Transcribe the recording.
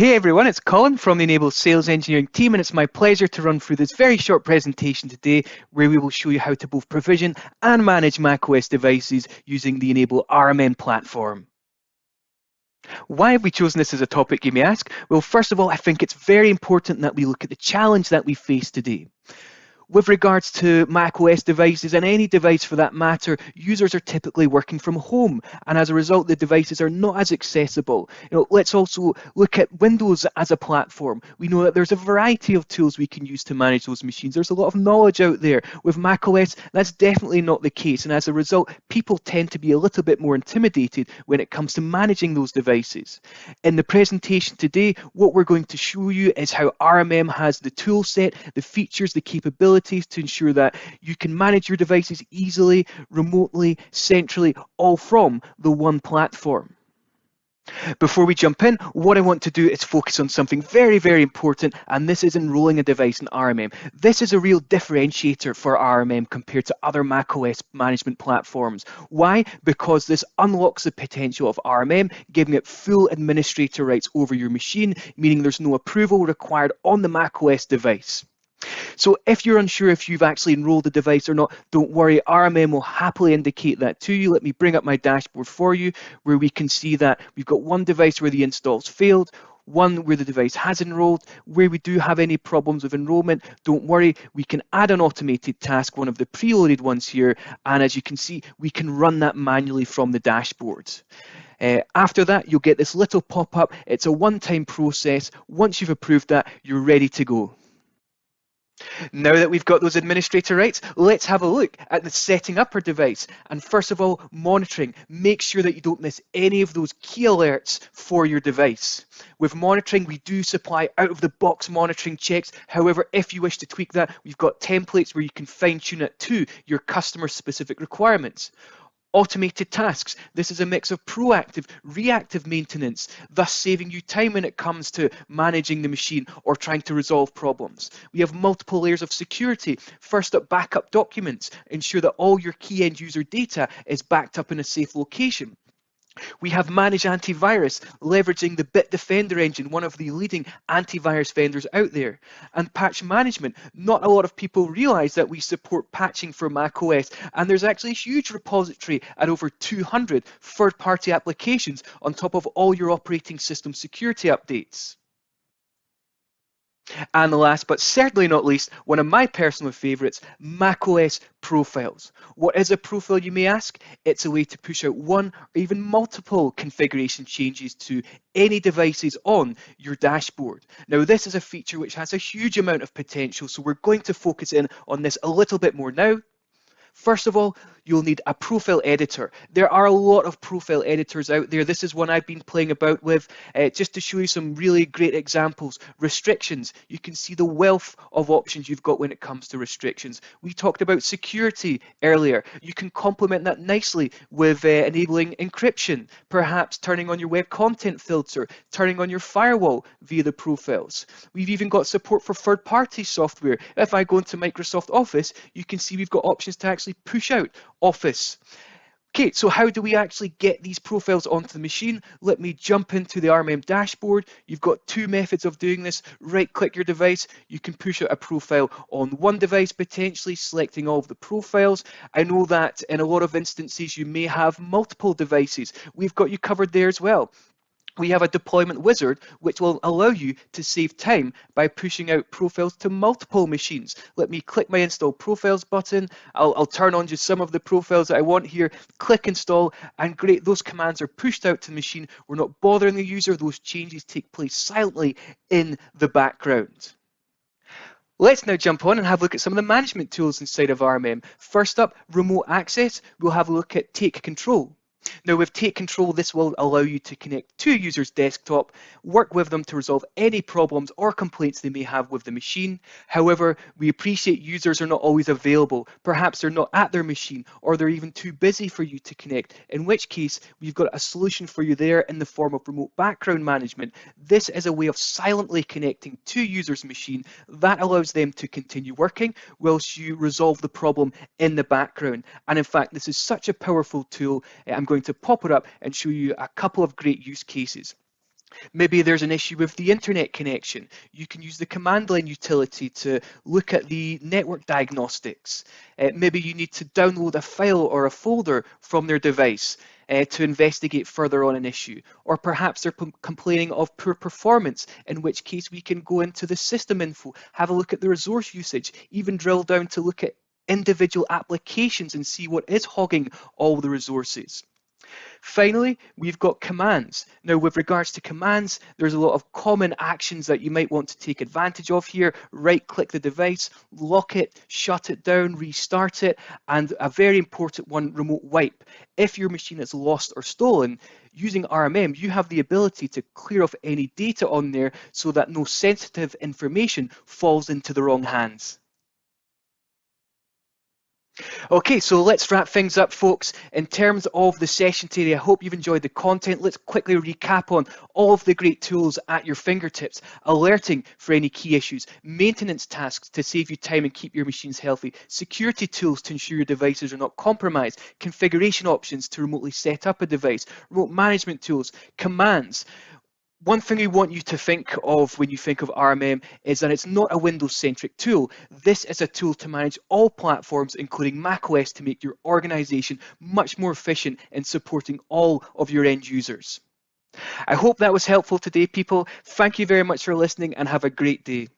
Hey everyone, it's Colin from the N-able Sales Engineering team, and it's my pleasure to run through this very short presentation today where we will show you how to both provision and manage macOS devices using the N-able RMM platform. Why have we chosen this as a topic, you may ask? Well, first of all, I think it's very important that we look at the challenge that we face today. With regards to macOS devices and any device for that matter, users are typically working from home, and as a result, the devices are not as accessible. Let's also look at Windows as a platform. We know that there's a variety of tools we can use to manage those machines. There's a lot of knowledge out there. With macOS, that's definitely not the case, and as a result, people tend to be a little bit more intimidated when it comes to managing those devices. In the presentation today, what we're going to show you is how RMM has the tool set, the features, the capabilities to ensure that you can manage your devices easily, remotely, centrally, all from the one platform. Before we jump in, what I want to do is focus on something very, very important, and this is enrolling a device in RMM. This is a real differentiator for RMM compared to other macOS management platforms. Why? Because this unlocks the potential of RMM, giving it full administrator rights over your machine, meaning there's no approval required on the macOS device. So if you're unsure if you've actually enrolled the device or not, don't worry, RMM will happily indicate that to you. Let me bring up my dashboard for you, where we can see that we've got one device where the install's failed, one where the device has enrolled. Where we do have any problems with enrollment, don't worry, we can add an automated task, one of the preloaded ones here, and as you can see, we can run that manually from the dashboard. After that, you'll get this little pop-up. It's a one-time process. Once you've approved that, you're ready to go. Now that we've got those administrator rights, let's have a look at the setting up our device. And first of all, monitoring. Make sure that you don't miss any of those key alerts for your device. With monitoring, we do supply out-of-the-box monitoring checks. However, if you wish to tweak that, we've got templates where you can fine-tune it to your customer-specific requirements. Automated tasks. This is a mix of proactive, reactive maintenance, thus saving you time when it comes to managing the machine or trying to resolve problems. We have multiple layers of security. First up, backup documents. Ensure that all your key end user data is backed up in a safe location. We have managed antivirus, leveraging the Bitdefender engine, one of the leading antivirus vendors out there. And patch management. Not a lot of people realize that we support patching for macOS, and there's actually a huge repository at over 200 third-party applications on top of all your operating system security updates. And last but certainly not least, one of my personal favorites, macOS profiles. What is a profile, you may ask? It's a way to push out one or even multiple configuration changes to any devices on your dashboard. Now, this is a feature which has a huge amount of potential, so we're going to focus in on this a little bit more now. First of all, you'll need a profile editor. There are a lot of profile editors out there. This is one I've been playing about with just to show you some really great examples. Restrictions. You can see the wealth of options you've got when it comes to restrictions. We talked about security earlier. You can complement that nicely with enabling encryption, perhaps turning on your web content filter, turning on your firewall via the profiles. We've even got support for third-party software. If I go into Microsoft Office, you can see we've got options to actually push out Office. Okay, so how do we actually get these profiles onto the machine? Let me jump into the RMM dashboard. You've got two methods of doing this. Right-click your device. You can push out a profile on one device, potentially selecting all of the profiles. I know that in a lot of instances, you may have multiple devices. We've got you covered there as well. We have a deployment wizard which will allow you to save time by pushing out profiles to multiple machines. Let me click my install profiles button. I'll turn on just some of the profiles that I want here, click install, and great, those commands are pushed out to the machine. We're not bothering the user. Those changes take place silently in the background. Let's now jump on and have a look at some of the management tools inside of RMM. First up, remote access. We'll have a look at Take Control. Now with Take Control, this will allow you to connect to a user's desktop, work with them to resolve any problems or complaints they may have with the machine. However, we appreciate users are not always available. Perhaps they're not at their machine or they're even too busy for you to connect, in which case we've got a solution for you there in the form of remote background management. This is a way of silently connecting to a user's machine that allows them to continue working whilst you resolve the problem in the background. And in fact, this is such a powerful tool. I'm going to pop it up and show you a couple of great use cases. Maybe there's an issue with the internet connection. You can use the command line utility to look at the network diagnostics. Maybe you need to download a file or a folder from their device to investigate further on an issue. Or perhaps they're complaining of poor performance, in which case we can go into the system info, have a look at the resource usage, even drill down to look at individual applications and see what is hogging all the resources. Finally, we've got commands. Now, with regards to commands, there's a lot of common actions that you might want to take advantage of here. Right-click the device, lock it, shut it down, restart it, and a very important one, remote wipe. If your machine is lost or stolen, using RMM, you have the ability to clear off any data on there so that no sensitive information falls into the wrong hands. Okay, so let's wrap things up, folks. In terms of the session today, I hope you've enjoyed the content. Let's quickly recap on all of the great tools at your fingertips: alerting for any key issues, maintenance tasks to save you time and keep your machines healthy, security tools to ensure your devices are not compromised, configuration options to remotely set up a device, remote management tools, commands. One thing we want you to think of when you think of RMM is that it's not a Windows-centric tool. This is a tool to manage all platforms, including macOS, to make your organization much more efficient in supporting all of your end users. I hope that was helpful today, people. Thank you very much for listening and have a great day.